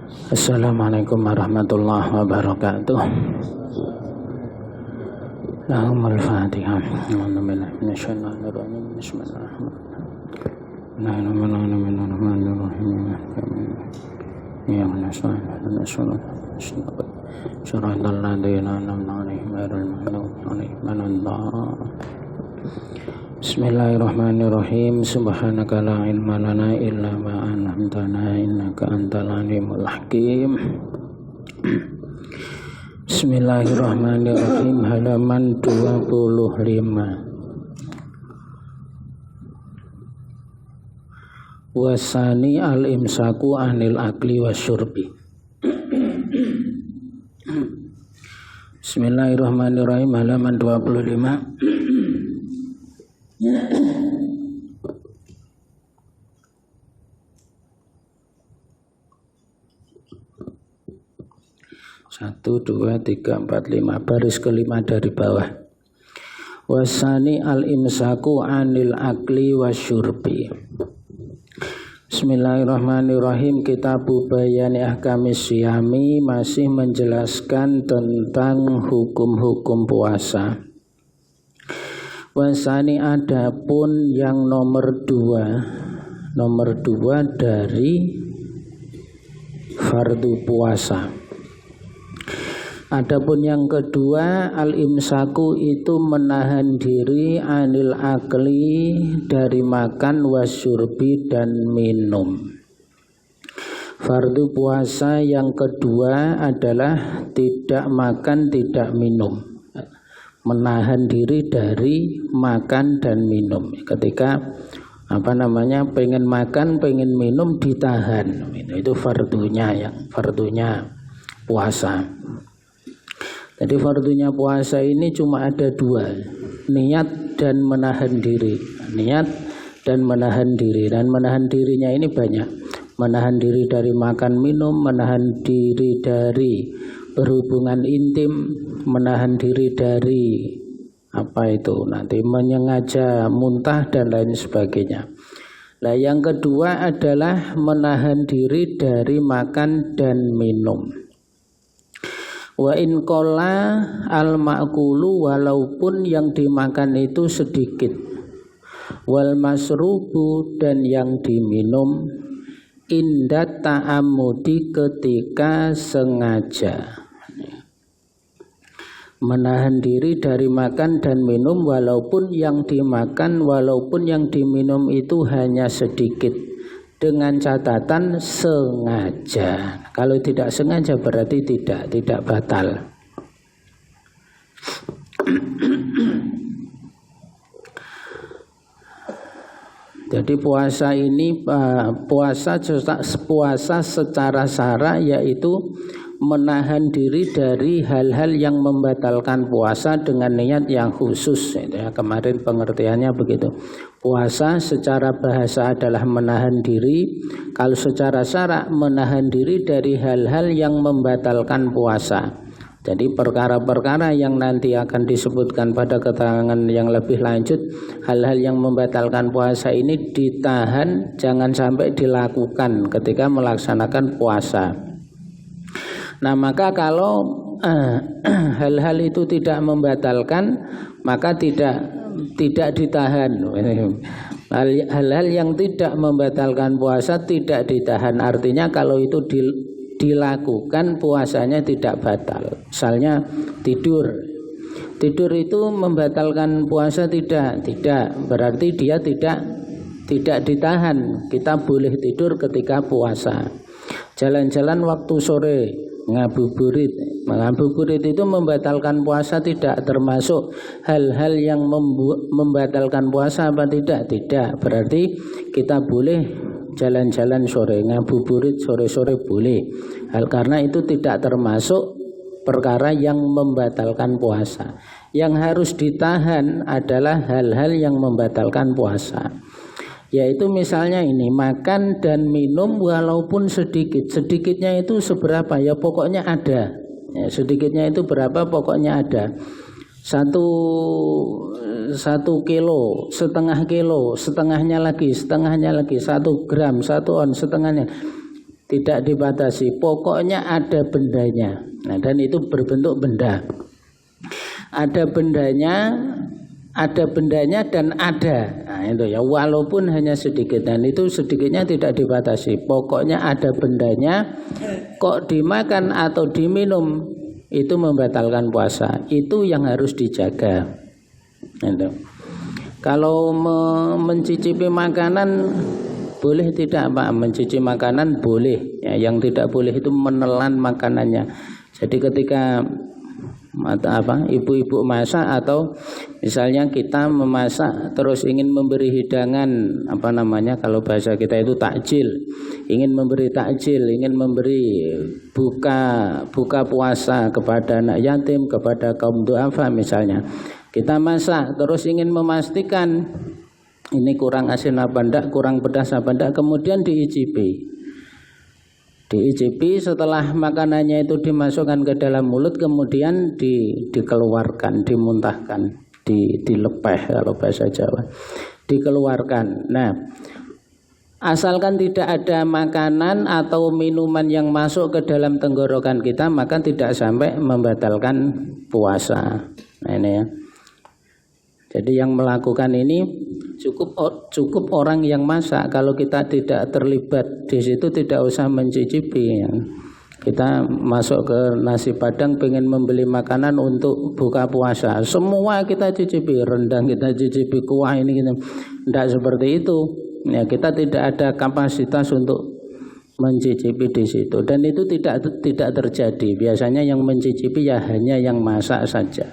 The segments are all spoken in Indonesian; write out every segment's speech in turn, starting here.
Assalamualaikum warahmatullahi wabarakatuh. Lahumul Fatihah. Bismillahirrahmanirrahim. Subhanaka la ilma lana illa ma 'allamtana innaka antal alimul hakim. Bismillahirrahmanirrahim. Halaman 25. Wasani al-imsaku anil akli wasyurbi. Bismillahirrahmanirrahim. Halaman 25. Satu, dua, tiga, empat, lima. Baris kelima dari bawah. Wasani al-imsaku anil akli wasyurbi. Bismillahirrahmanirrahim. Kitabu Bayani Ahkamis Syiyami masih menjelaskan tentang hukum-hukum puasa. Wasani adapun yang nomor dua dari fardu puasa. Adapun yang kedua, al-imsaku itu menahan diri anil akli dari makan wasyurbi dan minum. Fardu puasa yang kedua adalah tidak makan, tidak minum. Menahan diri dari makan dan minum. Ketika pengen makan, pengen minum ditahan. Itu fardunya puasa. Jadi fardunya puasa ini cuma ada dua, niat dan menahan diri. Niat dan menahan diri. Dan menahan dirinya ini banyak. Menahan diri dari makan minum, menahan diri dari berhubungan intim, menahan diri dari menyengaja muntah dan lain sebagainya. Nah, yang kedua adalah menahan diri dari makan dan minum. Wa in qalla al-ma'kulu, walaupun yang dimakan itu sedikit. Wal masrubu, dan yang diminum indat ta'amudi, ketika sengaja. Menahan diri dari makan dan minum walaupun yang dimakan, walaupun yang diminum itu hanya sedikit, dengan catatan sengaja. Kalau tidak sengaja berarti tidak batal. Jadi puasa ini puasa secara syara yaitu menahan diri dari hal-hal yang membatalkan puasa dengan niat yang khusus. Kemarin pengertiannya begitu. Puasa secara bahasa adalah menahan diri. Kalau secara syara menahan diri dari hal-hal yang membatalkan puasa. Jadi perkara-perkara yang nanti akan disebutkan pada keterangan yang lebih lanjut, hal-hal yang membatalkan puasa ini ditahan, jangan sampai dilakukan ketika melaksanakan puasa. Nah, maka kalau hal-hal itu tidak membatalkan, maka tidak ditahan. Hal-hal yang tidak membatalkan puasa tidak ditahan. Artinya kalau itu dilakukan, puasanya tidak batal. Misalnya tidur itu membatalkan puasa tidak. Berarti dia tidak ditahan. Kita boleh tidur ketika puasa. Jalan-jalan waktu sore, ngabuburit itu membatalkan puasa tidak? Termasuk hal-hal yang membatalkan puasa apa tidak? Tidak. Berarti kita boleh jalan-jalan sore, ngabuburit sore-sore boleh. Karena itu tidak termasuk perkara yang membatalkan puasa. Yang harus ditahan adalah hal-hal yang membatalkan puasa. Yaitu misalnya ini, makan dan minum walaupun sedikit. Sedikitnya itu seberapa? Ya pokoknya ada. Ya, sedikitnya itu berapa? Pokoknya ada. 1 kilo, setengah kilo, setengahnya lagi, 1 gram, 1 on, setengahnya. tidak dibatasi, pokoknya ada bendanya. Nah, dan itu berbentuk benda. Ada bendanya dan ada. Nah, itu ya, walaupun hanya sedikit, dan itu sedikitnya tidak dibatasi. Pokoknya ada bendanya, kok dimakan atau diminum itu membatalkan puasa. Itu yang harus dijaga. Itu. Kalau mencicipi makanan boleh tidak, Pak? Mencicipi makanan boleh. Ya, yang tidak boleh itu menelan makanannya. Jadi ketika ibu-ibu masak, atau misalnya kita memasak terus ingin memberi hidangan, kalau bahasa kita itu takjil, ingin memberi takjil, ingin memberi buka puasa kepada anak yatim, kepada kaum duafa misalnya, kita masak terus ingin memastikan ini kurang asin apa enggak, kurang pedas apa enggak, kemudian diicipi. Setelah makanannya itu dimasukkan ke dalam mulut, kemudian dikeluarkan, dimuntahkan, dilepeh kalau bahasa Jawa, dikeluarkan. Nah, asalkan tidak ada makanan atau minuman yang masuk ke dalam tenggorokan kita, maka tidak sampai membatalkan puasa. Nah, ini ya. Jadi yang melakukan ini cukup orang yang masak. Kalau kita tidak terlibat di situ, tidak usah mencicipi. Ya. Kita masuk ke nasi padang, pengen membeli makanan untuk buka puasa, semua kita cicipi, rendang kita cicipi, kuah ini gitu. Tidak seperti itu. Ya, kita tidak ada kapasitas untuk mencicipi di situ. Dan itu tidak terjadi. Biasanya yang mencicipi ya hanya yang masak saja.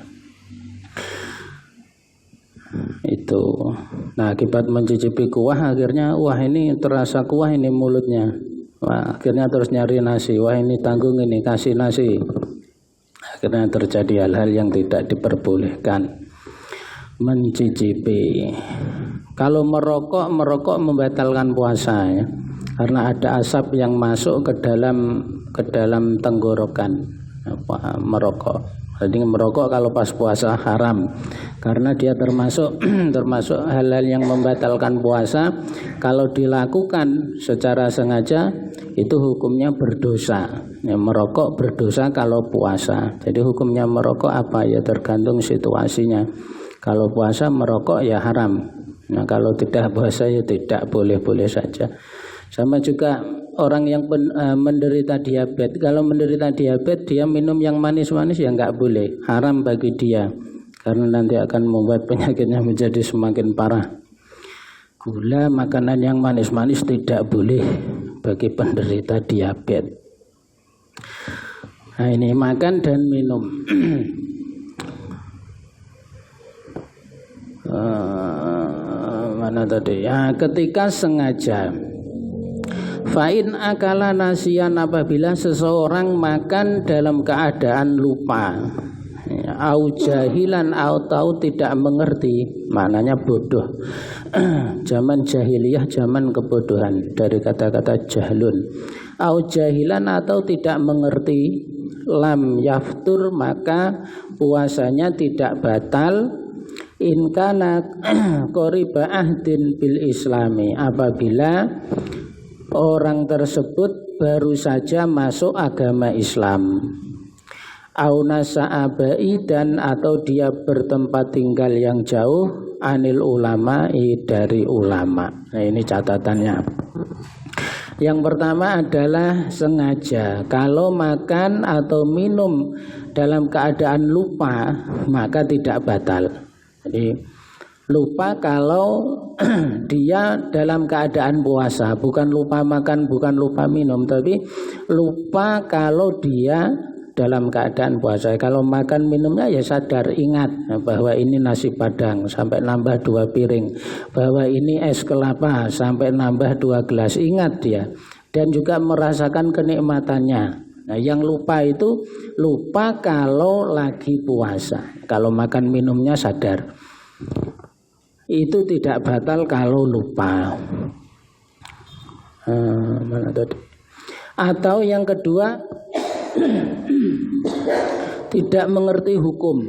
Itu. Nah, akibat mencicipi kuah, akhirnya wah ini terasa kuah ini mulutnya. Wah, akhirnya terus nyari nasi. Wah ini tanggung, ini kasih nasi. Akhirnya terjadi hal-hal yang tidak diperbolehkan. Mencicipi. Kalau merokok membatalkan puasa ya. Karena ada asap yang masuk ke dalam tenggorokan. Merokok. Jadi merokok kalau pas puasa haram, karena dia termasuk hal-hal yang membatalkan puasa. Kalau dilakukan secara sengaja itu hukumnya berdosa. Ya, merokok berdosa kalau puasa. Jadi hukumnya merokok apa ya, tergantung situasinya. Kalau puasa merokok ya haram. Nah, kalau tidak puasa ya tidak, boleh-boleh saja. Sama juga orang yang menderita diabetes. Kalau menderita diabetes, dia minum yang manis-manis ya nggak boleh, haram bagi dia, karena nanti akan membuat penyakitnya menjadi semakin parah. Gula, makanan yang manis-manis tidak boleh bagi penderita diabetes. Nah, ini makan dan minum. Mana tadi? Ya, ketika sengaja. Fa'in akala nasiyan, apabila seseorang makan dalam keadaan lupa, au jahilan, atau tidak mengerti, maknanya bodoh. Zaman jahiliyah, zaman kebodohan, dari kata-kata jahlun. Au jahilan, atau tidak mengerti, lam yaftur, maka puasanya tidak batal. In kana qoriba ahdin bil islami, apabila orang tersebut baru saja masuk agama Islam. Aunasa abai, dan atau dia bertempat tinggal yang jauh, anil ulama, dari ulama. Nah, ini catatannya. Yang pertama adalah sengaja. Kalau makan atau minum dalam keadaan lupa, maka tidak batal. Jadi lupa kalau dia dalam keadaan puasa, bukan lupa makan, bukan lupa minum, tapi lupa kalau dia dalam keadaan puasa. Kalau makan minumnya ya sadar, ingat bahwa ini nasi padang sampai nambah 2 piring, bahwa ini es kelapa sampai nambah 2 gelas, ingat dia, dan juga merasakan kenikmatannya. Nah, yang lupa itu lupa kalau lagi puasa. Kalau makan minumnya sadar, itu tidak batal kalau lupa. Mana tadi? Atau yang kedua, tidak mengerti hukum.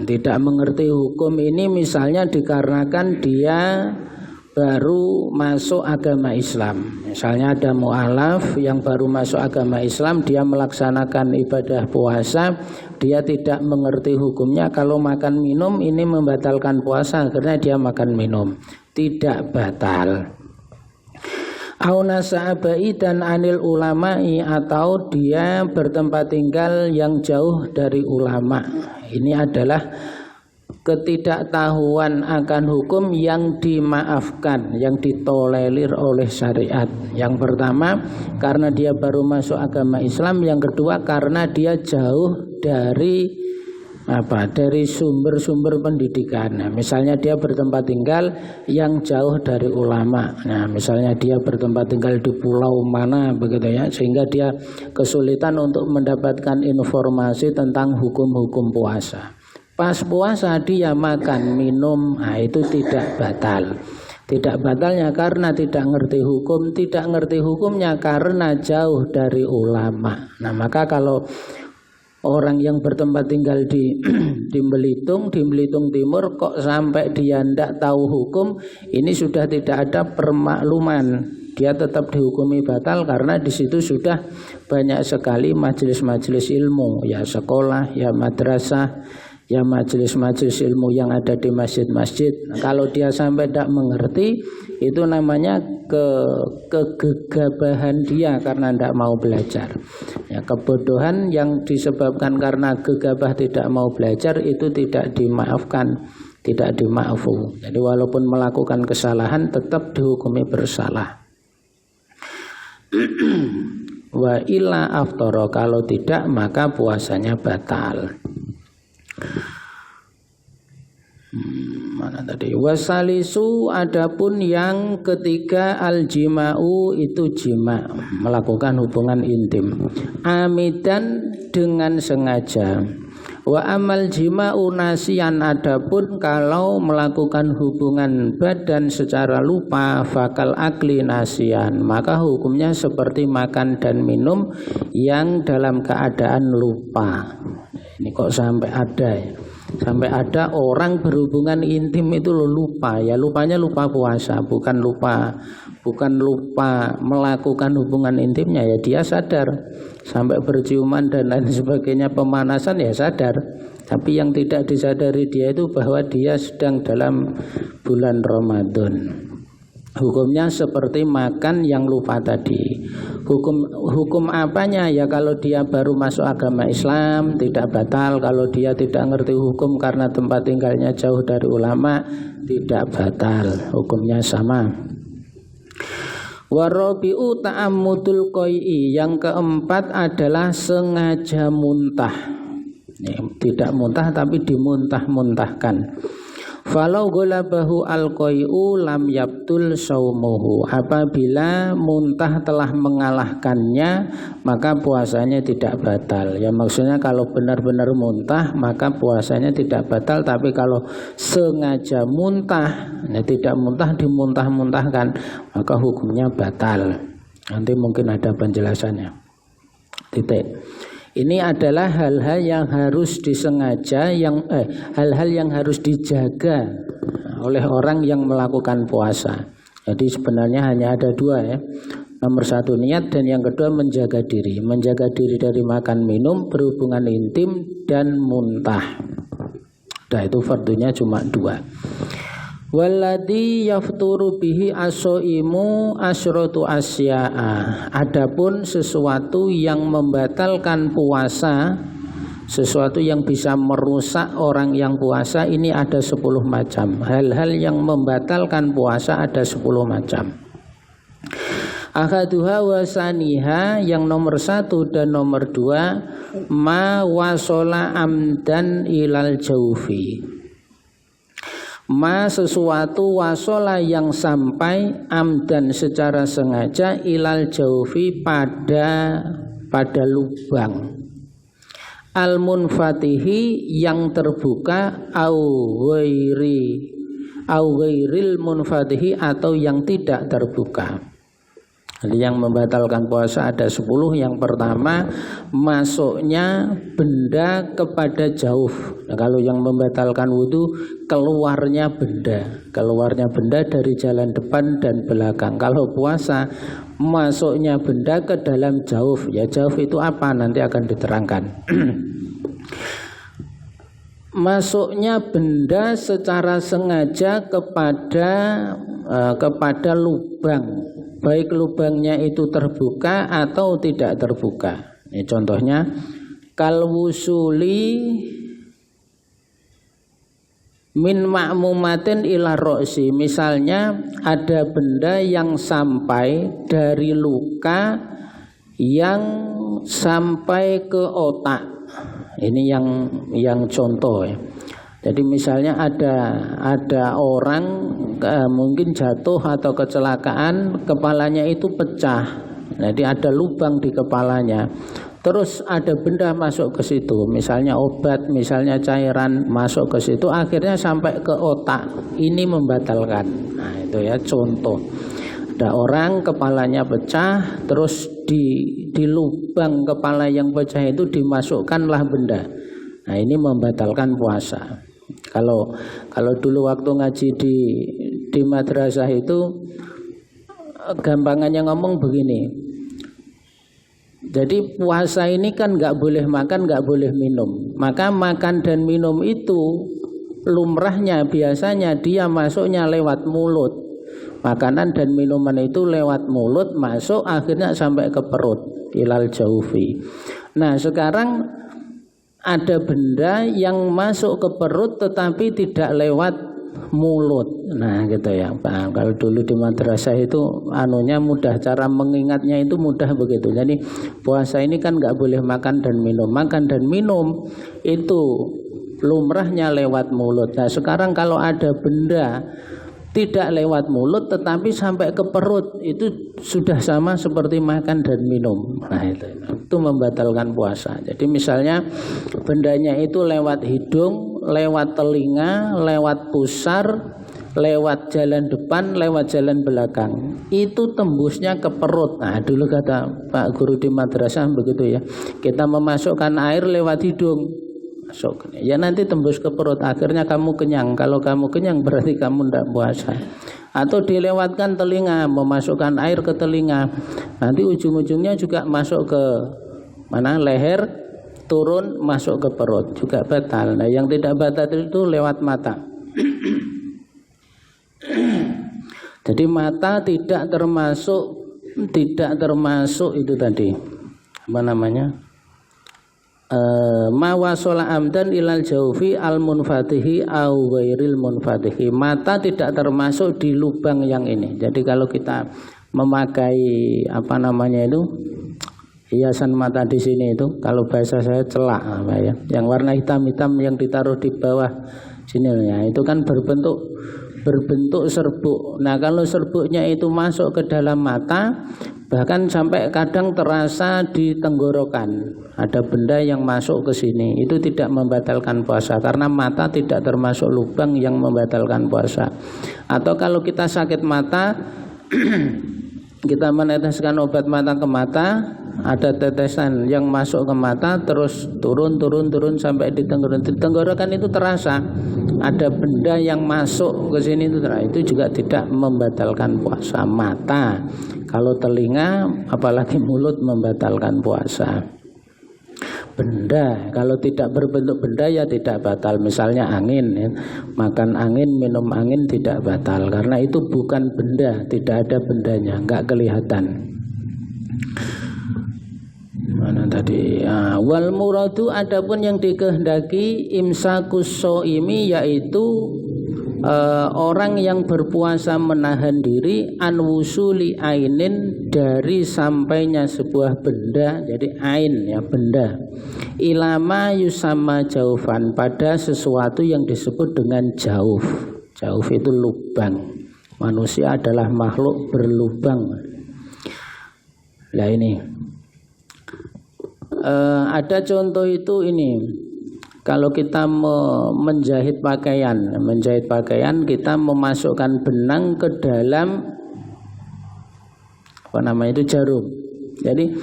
Tidak mengerti hukum ini misalnya dikarenakan dia baru masuk agama Islam. Misalnya ada mu'alaf yang baru masuk agama Islam, dia melaksanakan ibadah puasa, dia tidak mengerti hukumnya, kalau makan minum ini membatalkan puasa karena dia makan minum, tidak batal. Aunasa baidan anil ulama'i, atau dia bertempat tinggal yang jauh dari ulama. Ini adalah ketidaktahuan akan hukum yang dimaafkan, yang ditolerir oleh syariat. Yang pertama karena dia baru masuk agama Islam, yang kedua karena dia jauh dari dari sumber-sumber pendidikan. Nah, misalnya dia bertempat tinggal yang jauh dari ulama. Nah, misalnya dia bertempat tinggal di pulau mana begitu ya, sehingga dia kesulitan untuk mendapatkan informasi tentang hukum-hukum puasa. Pas puasa dia makan minum, nah itu tidak batal. Tidak batalnya karena tidak ngerti hukum, tidak ngerti hukumnya karena jauh dari ulama. Nah, maka kalau orang yang bertempat tinggal di Belitung Timur kok sampai dia tidak tahu hukum, ini sudah tidak ada permakluman, dia tetap dihukumi batal karena di situ sudah banyak sekali majelis-majelis ilmu, ya sekolah, ya madrasah, ya majelis-majelis ilmu yang ada di masjid-masjid. Nah, kalau dia sampai tidak mengerti, itu namanya kegegabahan dia karena tidak mau belajar. Ya, kebodohan yang disebabkan karena gegabah tidak mau belajar itu tidak dimaafkan, tidak dimaafu. Jadi walaupun melakukan kesalahan tetap dihukumi bersalah. Wa illa aftara, kalau tidak maka puasanya batal. Mana tadi? Wasalisu, adapun yang ketiga aljima'u, itu jima, melakukan hubungan intim amidan, dengan sengaja. Wa amal jima'u nasiyan, adapun kalau melakukan hubungan badan secara lupa, fakal akli nasiyan, maka hukumnya seperti makan dan minum yang dalam keadaan lupa. Ini kok sampai ada ya? Sampai ada orang berhubungan intim itu lupa, ya lupanya lupa puasa, bukan lupa melakukan hubungan intimnya, ya dia sadar sampai berciuman dan lain sebagainya, pemanasan ya sadar, tapi yang tidak disadari dia itu bahwa dia sedang dalam bulan Ramadan. Hukumnya seperti makan yang lupa tadi. Hukum apanya? Ya kalau dia baru masuk agama Islam tidak batal. Kalau dia tidak ngerti hukum karena tempat tinggalnya jauh dari ulama tidak batal. Hukumnya sama. Warabi'u ta'ammudul qai'i, yang keempat adalah sengaja muntah. Tidak muntah tapi dimuntah-muntahkan. Falau golabahu al-qai'u lam yabtul saumuhu, apabila muntah telah mengalahkannya maka puasanya tidak batal. Ya maksudnya kalau benar-benar muntah maka puasanya tidak batal, tapi kalau sengaja muntah, ya tidak muntah dimuntah-muntahkan, maka hukumnya batal. Nanti mungkin ada penjelasannya. Titik. Ini adalah hal-hal yang harus disengaja, hal-hal yang harus dijaga oleh orang yang melakukan puasa. Jadi sebenarnya hanya ada dua ya. Nomor satu niat, dan yang kedua menjaga diri. Menjaga diri dari makan minum, berhubungan intim, dan muntah. Nah itu fardunya cuma dua. Walladhi yafturu bihi as-shaimu asyratu asya'a, adapun sesuatu yang membatalkan puasa, sesuatu yang bisa merusak orang yang puasa, ini ada 10 macam. Hal-hal yang membatalkan puasa ada 10 macam. Ahaduha wasaniha, yang nomor 1 dan nomor 2, ma wasola amdan ilal jaufi. Ma sesuatu wasola yang sampai amdan secara sengaja ilal jaufi pada lubang, al munfatihi yang terbuka, au ghairil munfatihi atau yang tidak terbuka. Jadi yang membatalkan puasa ada 10. Yang pertama, masuknya benda kepada jauh. Nah, kalau yang membatalkan wudu, keluarnya benda dari jalan depan dan belakang. Kalau puasa, masuknya benda ke dalam jauh. Ya, jauh itu apa? Nanti akan diterangkan. Masuknya benda secara sengaja kepada lubang, baik lubangnya itu terbuka atau tidak terbuka. Ini contohnya, kalwusuli min ma'mumatin ila ro'si. Misalnya ada benda yang sampai dari luka yang sampai ke otak. Ini yang contoh ya. Jadi misalnya ada orang mungkin jatuh atau kecelakaan, kepalanya itu pecah. Jadi ada lubang di kepalanya. Terus ada benda masuk ke situ, misalnya obat, misalnya cairan masuk ke situ, akhirnya sampai ke otak. Ini membatalkan. Nah, itu ya contoh. Ada orang kepalanya pecah, terus di lubang kepala yang pecah itu dimasukkanlah benda. Nah, ini membatalkan puasa. Kalau dulu waktu ngaji di madrasah itu gampangannya ngomong begini. Jadi puasa ini kan nggak boleh makan, nggak boleh minum. Maka makan dan minum itu lumrahnya biasanya dia masuknya lewat mulut. Makanan dan minuman itu lewat mulut masuk akhirnya sampai ke perut, ilal jaufi. Nah, sekarang ada benda yang masuk ke perut tetapi tidak lewat mulut. Nah, gitu ya. Nah, kalau dulu di madrasah itu anunya mudah, cara mengingatnya itu mudah begitu. Jadi puasa ini kan nggak boleh makan dan minum. Makan dan minum itu lumrahnya lewat mulut. Nah, sekarang kalau ada benda tidak lewat mulut tetapi sampai ke perut, itu sudah sama seperti makan dan minum. Nah, itu membatalkan puasa. Jadi misalnya bendanya itu lewat hidung, lewat telinga, lewat pusar, lewat jalan depan, lewat jalan belakang, itu tembusnya ke perut. Nah, dulu kata Pak Guru di madrasah begitu ya, kita memasukkan air lewat hidung, masuk ya, nanti tembus ke perut, akhirnya kamu kenyang. Kalau kamu kenyang berarti kamu tidak puasa. Atau dilewatkan telinga, memasukkan air ke telinga, nanti ujung-ujungnya juga masuk ke mana, leher, turun masuk ke perut, juga batal. Nah, yang tidak batal itu lewat mata. Jadi mata tidak termasuk itu tadi apa namanya, mawasola amdan ilal jaufi al munfatihi au ghairil munfatihi. Mata tidak termasuk di lubang yang ini. Jadi kalau kita memakai apa namanya itu, hiasan mata di sini itu, kalau bahasa saya celak apa ya, yang warna hitam-hitam yang ditaruh di bawah sini ya, itu kan berbentuk serbuk. Nah, kalau serbuknya itu masuk ke dalam mata, bahkan sampai kadang terasa di tenggorokan, ada benda yang masuk ke sini, itu tidak membatalkan puasa karena mata tidak termasuk lubang yang membatalkan puasa. Atau kalau kita sakit mata kita meneteskan obat mata ke mata, ada tetesan yang masuk ke mata terus turun sampai di tenggorokan. Di tenggorokan itu terasa ada benda yang masuk ke sini, itu juga tidak membatalkan puasa. Mata, kalau telinga apalagi mulut membatalkan puasa. Benda kalau tidak berbentuk benda ya tidak batal. Misalnya angin ya. Makan angin, minum angin tidak batal karena itu bukan benda, tidak ada bendanya, enggak kelihatan. Mana tadi? Wal muradu, adapun yang dikehendaki imsakus shaimi, yaitu orang yang berpuasa menahan diri an wusuli ainin, dari sampainya sebuah benda. Jadi ain ya, benda, ilama yusama jaufan, pada sesuatu yang disebut dengan jauf. Jauf itu lubang. Manusia adalah makhluk berlubang. Nah ini ada contoh itu ini. Kalau kita menjahit pakaian, kita memasukkan benang ke dalam jarum. Jadi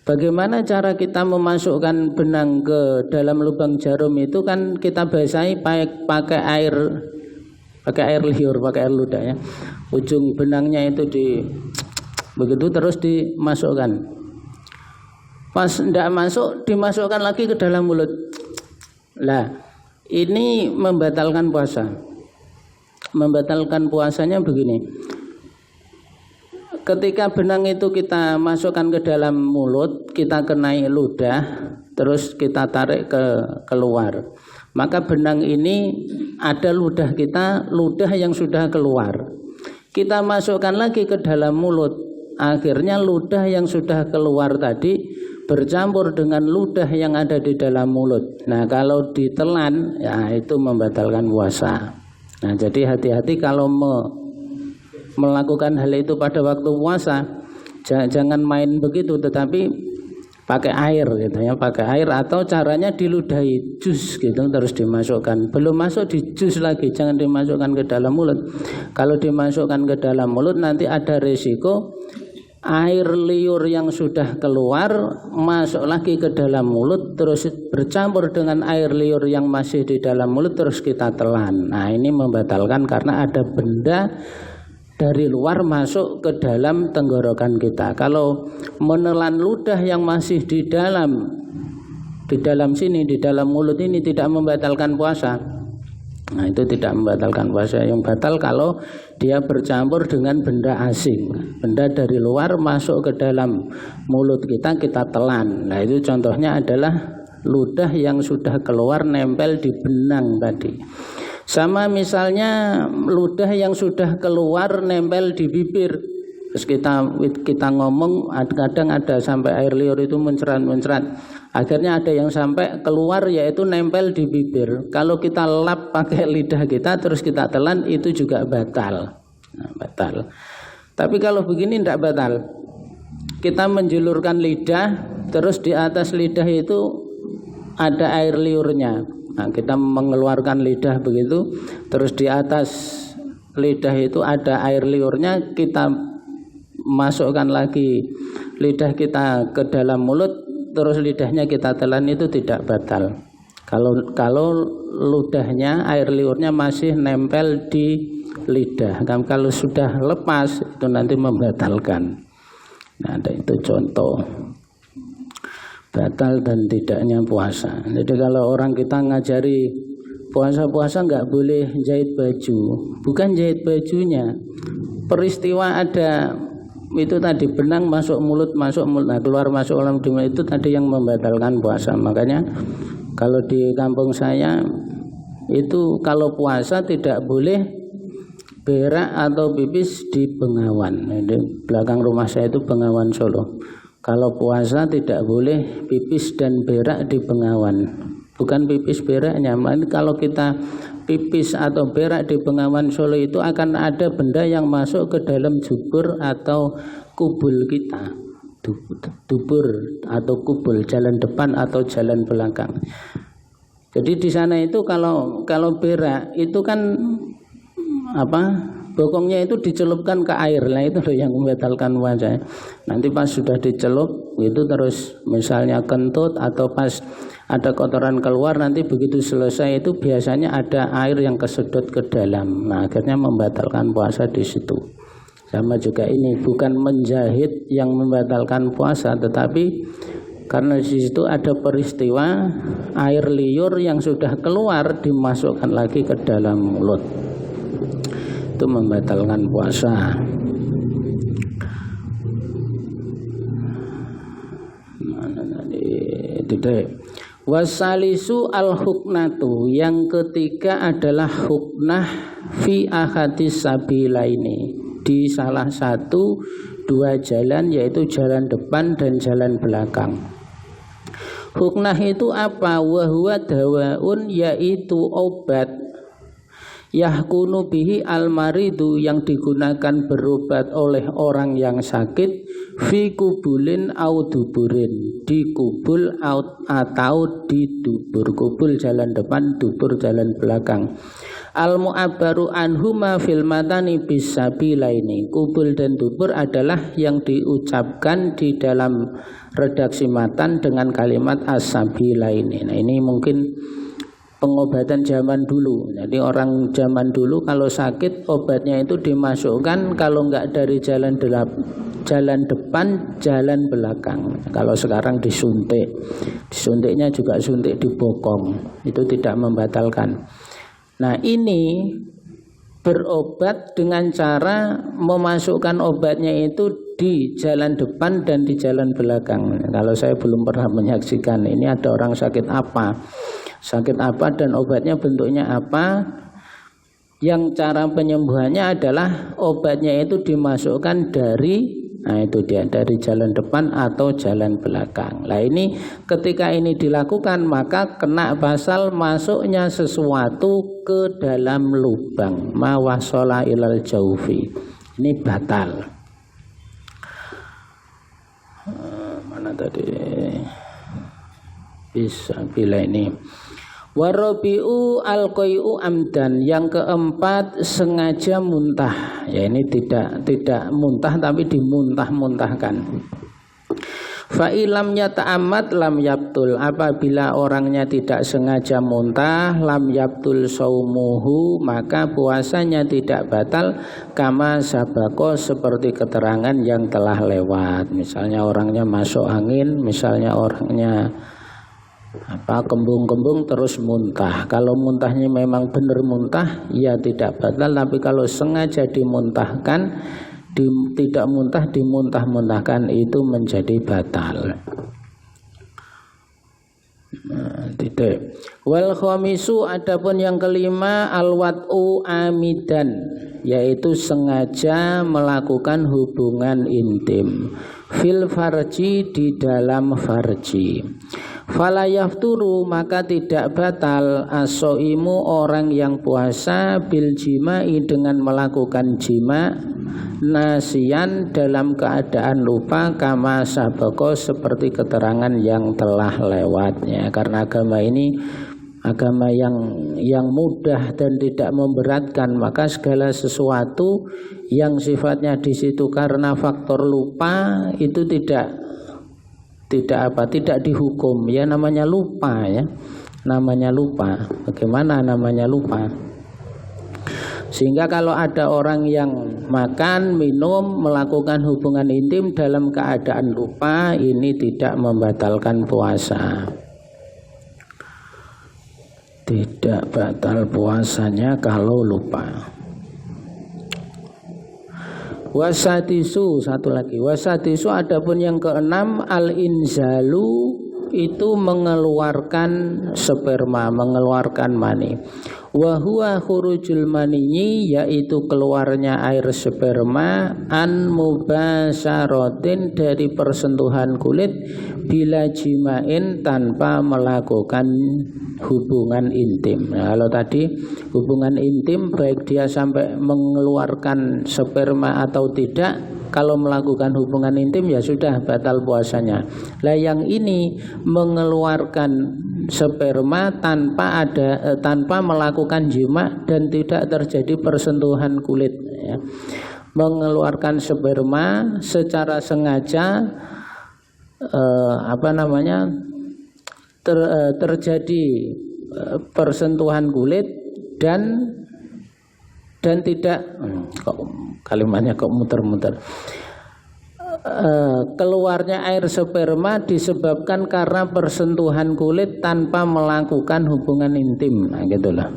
bagaimana cara kita memasukkan benang ke dalam lubang jarum itu kan kita basahi pakai air liur, pakai air ludah ya. Ujung benangnya itu begitu terus dimasukkan. Pas tidak masuk, dimasukkan lagi ke dalam mulut. Lah, ini membatalkan puasa. Membatalkan puasanya begini. Ketika benang itu kita masukkan ke dalam mulut, kita kenai ludah, terus kita tarik keluar. Maka benang ini ada ludah kita, ludah yang sudah keluar. Kita masukkan lagi ke dalam mulut. Akhirnya ludah yang sudah keluar tadi bercampur dengan ludah yang ada di dalam mulut. Nah, kalau ditelan, ya itu membatalkan puasa. Nah, jadi hati-hati kalau melakukan hal itu pada waktu puasa. Jangan main begitu, tetapi pakai air gitu ya, pakai air atau caranya diludahi jus gitu terus dimasukkan. Belum masuk di jus lagi, jangan dimasukkan ke dalam mulut. Kalau dimasukkan ke dalam mulut nanti ada risiko air liur yang sudah keluar masuk lagi ke dalam mulut, terus bercampur dengan air liur yang masih di dalam mulut, terus kita telan. Nah, ini membatalkan karena ada benda dari luar masuk ke dalam tenggorokan kita. Kalau menelan ludah yang masih di dalam sini, di dalam mulut ini tidak membatalkan puasa. Nah, itu tidak membatalkan puasa. Yang batal kalau dia bercampur dengan benda asing, benda dari luar masuk ke dalam mulut kita telan. Nah, itu contohnya adalah ludah yang sudah keluar nempel di benang tadi. Sama misalnya ludah yang sudah keluar nempel di bibir. Terus kita ngomong, kadang ada sampai air liur itu muncrat. Akhirnya ada yang sampai keluar yaitu nempel di bibir. Kalau kita lap pakai lidah kita terus kita telan itu juga batal. Nah, batal. Tapi kalau begini tidak batal. Kita menjulurkan lidah, terus di atas lidah itu ada air liurnya. Nah, kita mengeluarkan lidah begitu, terus di atas lidah itu ada air liurnya, kita masukkan lagi lidah kita ke dalam mulut, terus lidahnya kita telan, itu tidak batal. Kalau ludahnya, air liurnya masih nempel di lidah. Kalau sudah lepas itu nanti membatalkan. Nah, itu contoh batal dan tidaknya puasa. Jadi kalau orang kita ngajari puasa nggak boleh jahit baju, bukan jahit bajunya, peristiwa ada itu tadi benang masuk mulut, nah, keluar masuk dalam mulut itu tadi yang membatalkan puasa. Makanya kalau di kampung saya itu kalau puasa tidak boleh berak atau pipis di Bengawan. Di belakang rumah saya itu Bengawan Solo. Kalau puasa tidak boleh pipis dan berak di Bengawan. Bukan pipis beraknya, melainkan kalau kita pipis atau berak di Bengawan Solo itu akan ada benda yang masuk ke dalam jubur atau kubul kita. Dubur atau kubul, jalan depan atau jalan belakang. Jadi di sana itu kalau berak itu kan bokongnya itu dicelupkan ke air. Nah, itu yang membatalkan puasa. Nanti pas sudah dicelup itu terus misalnya kentut atau pas ada kotoran keluar, nanti begitu selesai itu biasanya ada air yang kesedot ke dalam. Nah, akhirnya membatalkan puasa di situ. Sama juga ini, bukan menjahit yang membatalkan puasa, tetapi karena di situ ada peristiwa air liur yang sudah keluar dimasukkan lagi ke dalam mulut. Itu membatalkan puasa. Wasalisu al-huknatu, yang ketiga adalah huknah fi ahadis sabilaini, di salah satu dua jalan, yaitu jalan depan dan jalan belakang. Huknah itu apa? Wa huwa dawaun, yaitu obat yahkunu bihi almaridu yang digunakan berobat oleh orang yang sakit fi kubulin au duburin, di kubul atau di dubur. Kubul jalan depan, dubur jalan belakang. Al mu'abbaru anhuma fil matani bisabilaini. Kubul dan dubur adalah yang diucapkan di dalam redaksi matan dengan kalimat as-sabilaini. Nah, ini mungkin pengobatan zaman dulu. Jadi orang zaman dulu kalau sakit obatnya itu dimasukkan, kalau enggak dari jalan depan, jalan belakang. Kalau sekarang disuntik. Disuntiknya juga suntik di bokong. Itu tidak membatalkan. Nah, ini berobat dengan cara memasukkan obatnya itu di jalan depan dan di jalan belakang. Kalau saya belum pernah menyaksikan ini ada orang sakit apa dan obatnya bentuknya apa. Yang cara penyembuhannya adalah obatnya itu dimasukkan dari dari jalan depan atau jalan belakang. Nah, ini ketika ini dilakukan maka kena pasal masuknya sesuatu ke dalam lubang, mawasola ilal jaufi. Ini batal. Mana tadi? Bisa bila ini. Warabi'u alqai'u amdan, yang keempat sengaja muntah. Ya, ini tidak muntah tapi dimuntah-muntahkan. Fa ilam yata'ammad lam yabtul, apabila orangnya tidak sengaja muntah, lam yabtul saumuhu, maka puasanya tidak batal, kama sabako, seperti keterangan yang telah lewat. Misalnya orangnya masuk angin, misalnya orangnya kembung-kembung terus muntah. Kalau muntahnya memang benar muntah, ya tidak batal. Tapi kalau sengaja dimuntahkan, tidak muntah dimuntah-muntahkan, itu menjadi batal. Tidak. Wal khamisu, adapun yang kelima, al-wat'u amidan, yaitu sengaja melakukan hubungan intim fil farji, di dalam farji. Fala yafturu, maka tidak batal as-shaimu, orang yang puasa, bil jima'i, dengan melakukan jima, nasian, dalam keadaan lupa, kama sabako, seperti keterangan yang telah lewatnya. Karena agama ini agama yang mudah dan tidak memberatkan, maka segala sesuatu yang sifatnya di situ karena faktor lupa itu tidak dihukum. Ya, namanya lupa, ya, namanya lupa. Bagaimana namanya lupa? Sehingga kalau ada orang yang makan, minum, melakukan hubungan intim dalam keadaan lupa, ini tidak membatalkan puasa. Tidak batal puasanya kalau lupa. Wasadisu, satu lagi, wasadisu, adapun yang keenam, al-inzalu, itu mengeluarkan sperma, mengeluarkan mani. Wa huwa khurujul maniyi, yaitu keluarnya air sperma, an mubasyaratin, dari persentuhan kulit, bila jimain, tanpa melakukan hubungan intim. Nah, kalau tadi hubungan intim baik dia sampai mengeluarkan sperma atau tidak, kalau melakukan hubungan intim ya sudah batal puasanya. Lah yang ini mengeluarkan sperma tanpa melakukan jima dan tidak terjadi persentuhan kulit, ya. Mengeluarkan sperma secara sengaja, terjadi persentuhan kulit dan tidak, kok kalimatnya kok muter-muter, keluarnya air sperma disebabkan karena persentuhan kulit tanpa melakukan hubungan intim. Nah, gitulah.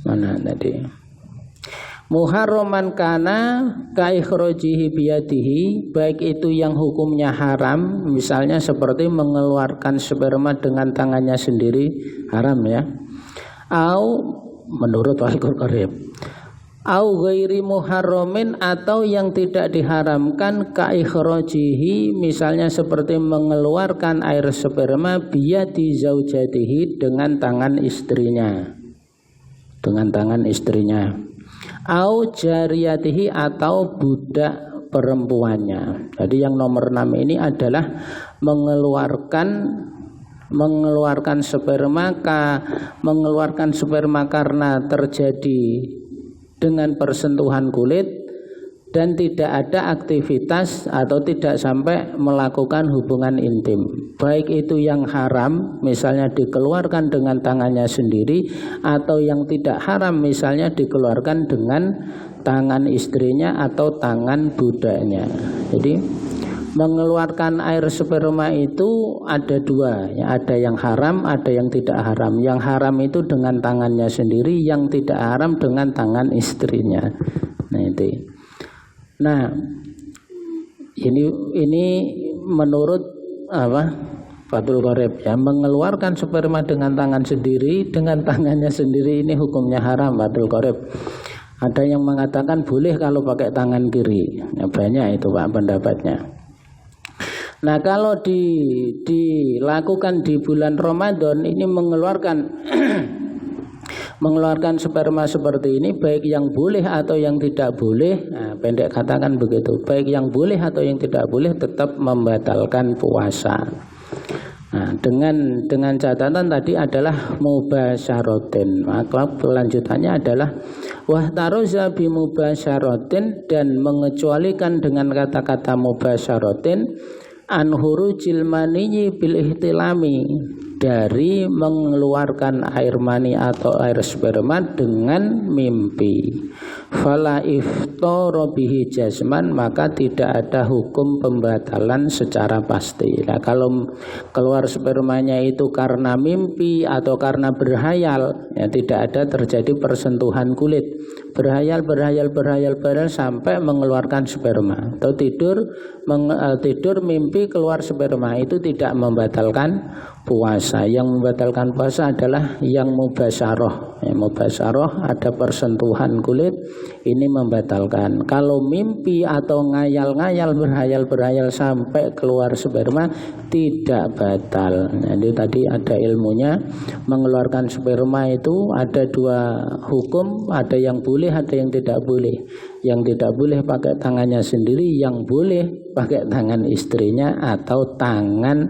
Mana tadi? Muharraman kana kaikhrojihi biyadihi, baik itu yang hukumnya haram, misalnya seperti mengeluarkan sperma dengan tangannya sendiri, haram, ya. Au menurut Al-Qur'an. Au ghairi muharramin, atau yang tidak diharamkan, kaikhrojihi, misalnya seperti mengeluarkan air sperma biyadi zaujatihi, dengan tangan istrinya. dengan tangan istrinya. Au jariyatihi atau budak perempuannya. Jadi yang nomor 6 ini adalah mengeluarkan sperma karena terjadi dengan persentuhan kulit dan tidak ada aktivitas atau tidak sampai melakukan hubungan intim, baik itu yang haram misalnya dikeluarkan dengan tangannya sendiri, atau yang tidak haram misalnya dikeluarkan dengan tangan istrinya atau tangan budaknya. Jadi mengeluarkan air sperma itu ada dua, ya, ada yang haram, ada yang tidak haram. Yang haram itu dengan tangannya sendiri, yang tidak haram dengan tangan istrinya. Nah itu. Nah, ini menurut Fathul Qorib, ya, mengeluarkan sperma dengan tangan sendiri, dengan tangannya sendiri ini hukumnya haram, Fathul Qorib. Ada yang mengatakan boleh kalau pakai tangan kiri, ya, banyak itu Pak pendapatnya. Nah kalau dilakukan di bulan Ramadan ini mengeluarkan sperma seperti ini, baik yang boleh atau yang tidak boleh, nah, pendek katakan begitu, baik yang boleh atau yang tidak boleh tetap membatalkan puasa. Nah, dengan catatan tadi adalah mubasyaratin. Maka kelanjutannya adalah wahtaroza bi mubasyaratin, dan mengecualikan dengan kata-kata mubasyaratin an hurujil maniyyi bil ihtilami, dari mengeluarkan air mani atau air sperma dengan mimpi. Fala iftara bihi jazman, maka tidak ada hukum pembatalan secara pasti. Nah, kalau keluar spermanya itu karena mimpi atau karena berhayal, ya tidak ada terjadi persentuhan kulit. Berhayal sampai mengeluarkan sperma, atau tidur mimpi keluar sperma, itu tidak membatalkan puasa. Yang membatalkan puasa adalah yang mubasyarah. Yang mubasyarah ada persentuhan kulit, ini membatalkan. Kalau mimpi atau ngayal-ngayal, berhayal sampai keluar sperma tidak batal. Jadi tadi ada ilmunya, mengeluarkan sperma itu ada dua hukum, ada yang boleh, ada yang tidak boleh. Yang tidak boleh pakai tangannya sendiri, yang boleh pakai tangan istrinya atau tangan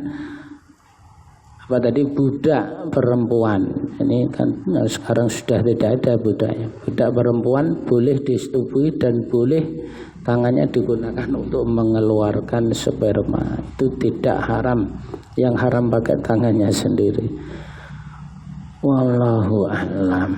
budak perempuan. Ini kan sekarang sudah tidak ada budaknya. Budak perempuan boleh disetubui dan boleh tangannya digunakan untuk mengeluarkan sperma. Itu tidak haram. Yang haram pakai tangannya sendiri. Wallahu a'lam.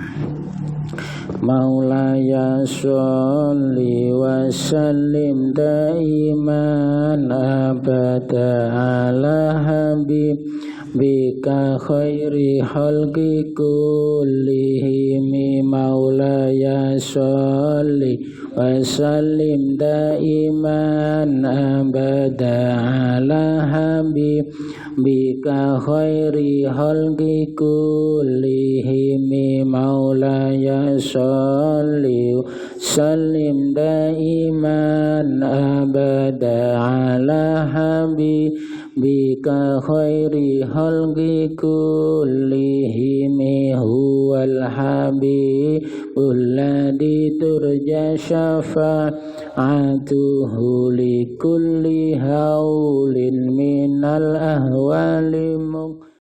Maulaya sholli wa sallim daiman abada ala habibika khairi khalqi kullihim. Maulaya sholli wa sallim daiman abada ala habibika khairi khalqi kullihim. Maulaya sholli sallim daiman abada ala habibika khairi khalqi kullihim. Huwal habibul ladzi turja syafa'atuhu li kulli haulin minal ahwali